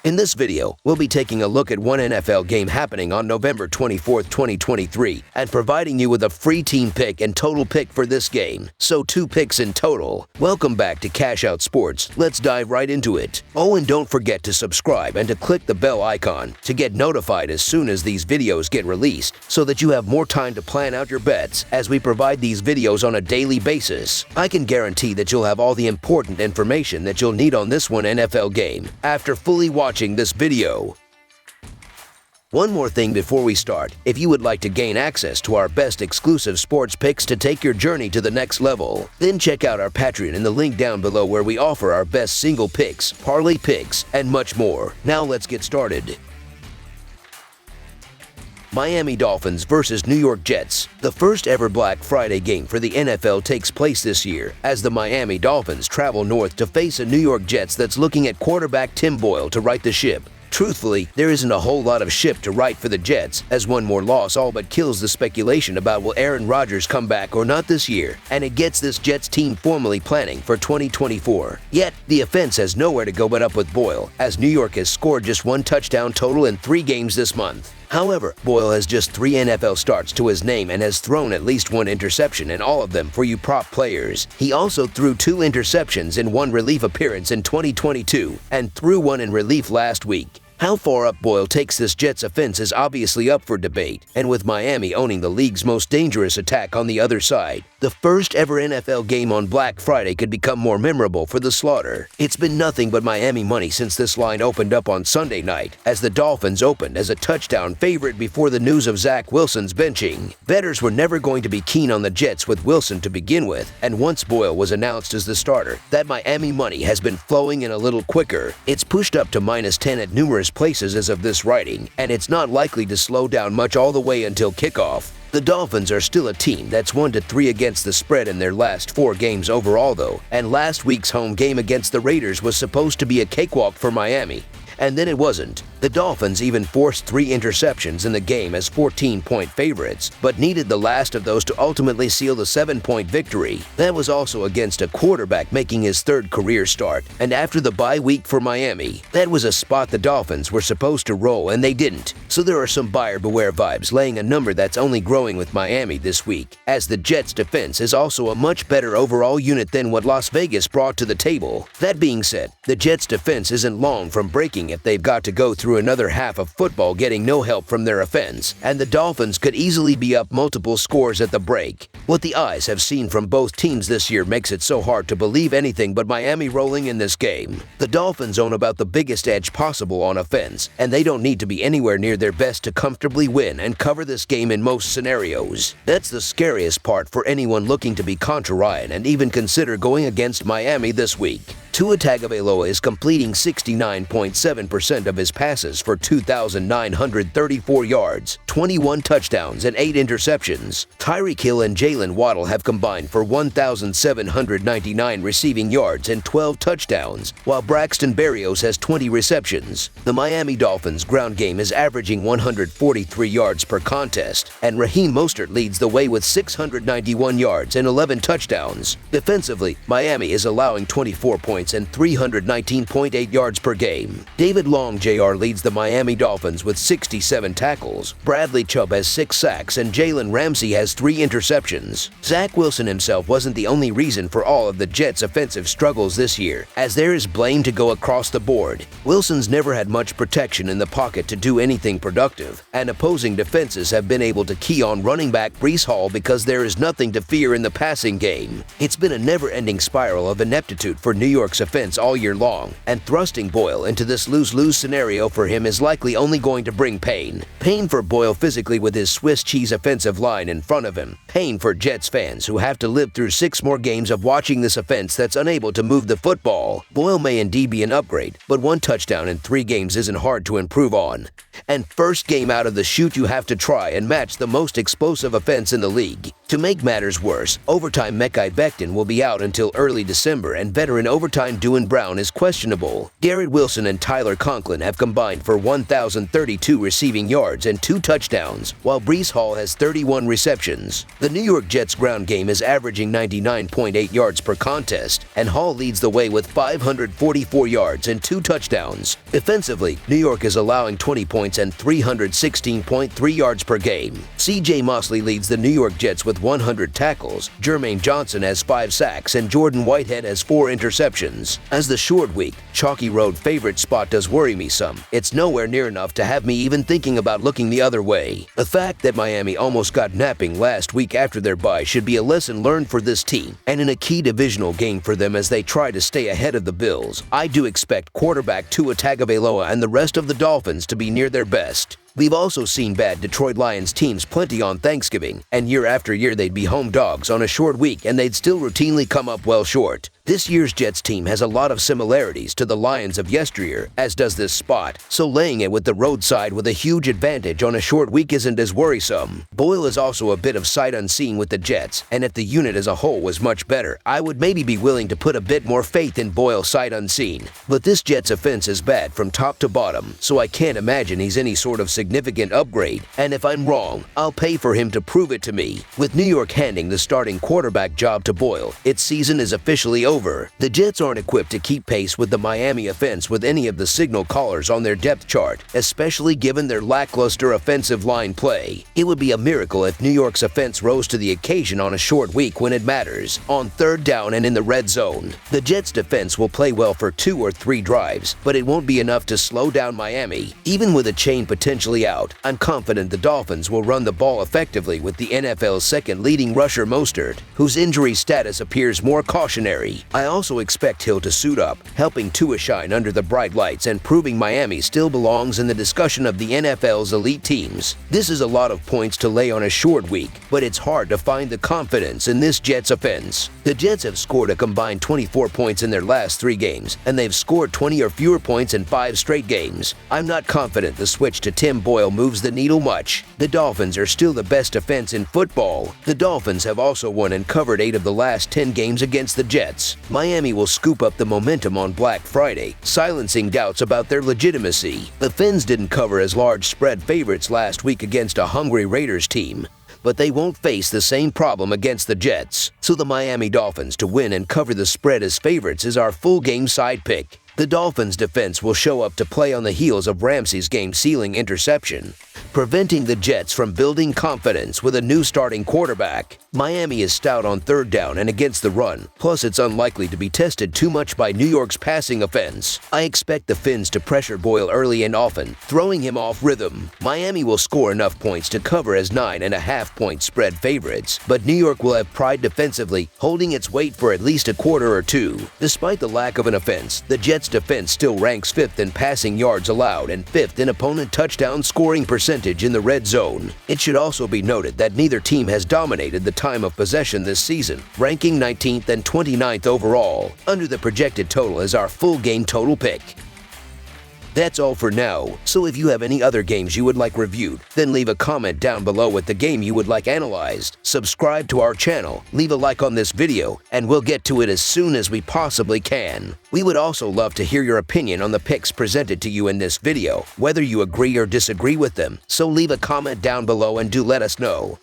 In this video, we'll be taking a look at one NFL game happening on November 24, 2023, and providing you with a free team pick and total pick for this game. So 2 picks in total. Welcome back to Cash Out Sports. Let's dive right into it. Oh, and don't forget to subscribe and to click the bell icon to get notified as soon as these videos get released, so that you have more time to plan out your bets as we provide these videos on a daily basis. I can guarantee that you'll have all the important information that you'll need on this one NFL game after fully watching this video. One more thing before we start. If you would like to gain access to our best exclusive sports picks to take your journey to the next level, then check out our Patreon in the link down below, where we offer our best single picks, parlay picks, and much more. Now let's get started. Miami Dolphins versus New York Jets. The first ever Black Friday game for the NFL takes place this year, as the Miami Dolphins travel north to face a New York Jets that's looking at quarterback Tim Boyle to right the ship. Truthfully, there isn't a whole lot of ship to right for the Jets, as one more loss all but kills the speculation about will Aaron Rodgers come back or not this year, and it gets this Jets team formally planning for 2024. Yet, the offense has nowhere to go but up with Boyle, as New York has scored just 1 touchdown total in 3 games this month. However, Boyle has just 3 NFL starts to his name and has thrown at least 1 interception in all of them for you prop players. He also threw 2 interceptions in 1 relief appearance in 2022 and threw 1 in relief last week. How far up Boyle takes this Jets offense is obviously up for debate, and with Miami owning the league's most dangerous attack on the other side, the first ever NFL game on Black Friday could become more memorable for the slaughter. It's been nothing but Miami money since this line opened up on Sunday night, as the Dolphins opened as a touchdown favorite before the news of Zach Wilson's benching. Bettors were never going to be keen on the Jets with Wilson to begin with, and once Boyle was announced as the starter, that Miami money has been flowing in a little quicker. It's pushed up to -10 at numerous places as of this writing, and it's not likely to slow down much all the way until kickoff. The Dolphins are still a team that's 1-3 against the spread in their last 4 games overall though, and last week's home game against the Raiders was supposed to be a cakewalk for Miami. And then it wasn't. The Dolphins even forced 3 interceptions in the game as 14-point favorites, but needed the last of those to ultimately seal the 7-point victory. That was also against a quarterback making his 3rd career start, and after the bye week for Miami, that was a spot the Dolphins were supposed to roll, and they didn't. So there are some buyer beware vibes laying a number that's only growing with Miami this week, as the Jets' defense is also a much better overall unit than what Las Vegas brought to the table. That being said, the Jets' defense isn't long from breaking if they've got to go through another half of football getting no help from their offense, and the Dolphins could easily be up multiple scores at the break. What the eyes have seen from both teams this year makes it so hard to believe anything but Miami rolling in this game. The Dolphins own about the biggest edge possible on offense, and they don't need to be anywhere near their best to comfortably win and cover this game in most scenarios. That's the scariest part for anyone looking to be contrarian and even consider going against Miami this week. Tua Tagovailoa is completing 69.7% of his passes for 2,934 yards, 21 touchdowns, and 8 interceptions. Tyreek Hill and Jalen Waddle have combined for 1,799 receiving yards and 12 touchdowns, while Braxton Berrios has 20 receptions. The Miami Dolphins' ground game is averaging 143 yards per contest, and Raheem Mostert leads the way with 691 yards and 11 touchdowns. Defensively, Miami is allowing 24 points and 319.8 yards per game. David Long Jr. leads the Miami Dolphins with 67 tackles. Bradley Chubb has 6 sacks, and Jalen Ramsey has 3 interceptions. Zach Wilson himself wasn't the only reason for all of the Jets' offensive struggles this year, as there is blame to go across the board. Wilson's never had much protection in the pocket to do anything productive, and opposing defenses have been able to key on running back Breece Hall because there is nothing to fear in the passing game. It's been a never-ending spiral of ineptitude for New York's offense all year long, and thrusting Boyle into this lose-lose scenario for him is likely only going to bring pain. Pain for Boyle physically with his Swiss cheese offensive line in front of him. Pain for Jets fans who have to live through 6 more games of watching this offense that's unable to move the football. Boyle may indeed be an upgrade, but 1 touchdown in 3 games isn't hard to improve on. And first game out of the chute, you have to try and match the most explosive offense in the league. To make matters worse, overtime Mekhi Becton will be out until early December, and veteran overtime Dwayne Brown is questionable. Garrett Wilson and Tyler Conklin have combined for 1,032 receiving yards and 2 touchdowns, while Breece Hall has 31 receptions. The New York Jets ground game is averaging 99.8 yards per contest, and Hall leads the way with 544 yards and 2 touchdowns. Defensively, New York is allowing 20 points and 316.3 yards per game. C.J. Mosley leads the New York Jets with 100 tackles, Jermaine Johnson has 5 sacks, and Jordan Whitehead has 4 interceptions. As the short week, chalky road favorite spot does worry me some. It's nowhere near enough to have me even thinking about looking the other way. The fact that Miami almost got napping last week after their bye should be a lesson learned for this team, and in a key divisional game for them as they try to stay ahead of the Bills. I do expect quarterback Tua Tagovailoa and the rest of the Dolphins to be near their best. We've also seen bad Detroit Lions teams plenty on Thanksgiving, and year after year they'd be home dogs on a short week and they'd still routinely come up well short. This year's Jets team has a lot of similarities to the Lions of yesteryear, as does this spot, so laying it with the roadside with a huge advantage on a short week isn't as worrisome. Boyle is also a bit of sight unseen with the Jets, and if the unit as a whole was much better, I would maybe be willing to put a bit more faith in Boyle sight unseen. But this Jets offense is bad from top to bottom, so I can't imagine he's any sort of significant upgrade, and if I'm wrong, I'll pay for him to prove it to me. With New York handing the starting quarterback job to Boyle, its season is officially over. The Jets aren't equipped to keep pace with the Miami offense with any of the signal callers on their depth chart, especially given their lackluster offensive line play. It would be a miracle if New York's offense rose to the occasion on a short week when it matters, on third down and in the red zone. The Jets' defense will play well for 2 or 3 drives, but it won't be enough to slow down Miami. Even with a chain potentially out, I'm confident the Dolphins will run the ball effectively with the NFL's second leading rusher Mostert, whose injury status appears more cautionary. I also expect Hill to suit up, helping Tua shine under the bright lights and proving Miami still belongs in the discussion of the NFL's elite teams. This is a lot of points to lay on a short week, but it's hard to find the confidence in this Jets offense. The Jets have scored a combined 24 points in their last 3 games, and they've scored 20 or fewer points in 5 straight games. I'm not confident the switch to Tim Boyle moves the needle much. The Dolphins are still the best defense in football. The Dolphins have also won and covered 8 of the last 10 games against the Jets. Miami will scoop up the momentum on Black Friday, silencing doubts about their legitimacy. The Fins didn't cover as large spread favorites last week against a hungry Raiders team, but they won't face the same problem against the Jets. So the Miami Dolphins to win and cover the spread as favorites is our full game side pick. The Dolphins' defense will show up to play on the heels of Ramsey's game-sealing interception, preventing the Jets from building confidence with a new starting quarterback. Miami is stout on third down and against the run, plus it's unlikely to be tested too much by New York's passing offense. I expect the Fins to pressure Boyle early and often, throwing him off rhythm. Miami will score enough points to cover as 9.5-point spread favorites, but New York will have pride defensively, holding its weight for at least a quarter or 2. Despite the lack of an offense, the Jets' defense still ranks 5th in passing yards allowed and 5th in opponent touchdown scoring percentage in the red zone. It should also be noted that neither team has dominated the time of possession this season, ranking 19th and 29th overall. Under the projected total is our full game total pick. That's all for now, so if you have any other games you would like reviewed, then leave a comment down below with the game you would like analyzed. Subscribe to our channel, leave a like on this video, and we'll get to it as soon as we possibly can. We would also love to hear your opinion on the picks presented to you in this video, whether you agree or disagree with them, so leave a comment down below and do let us know.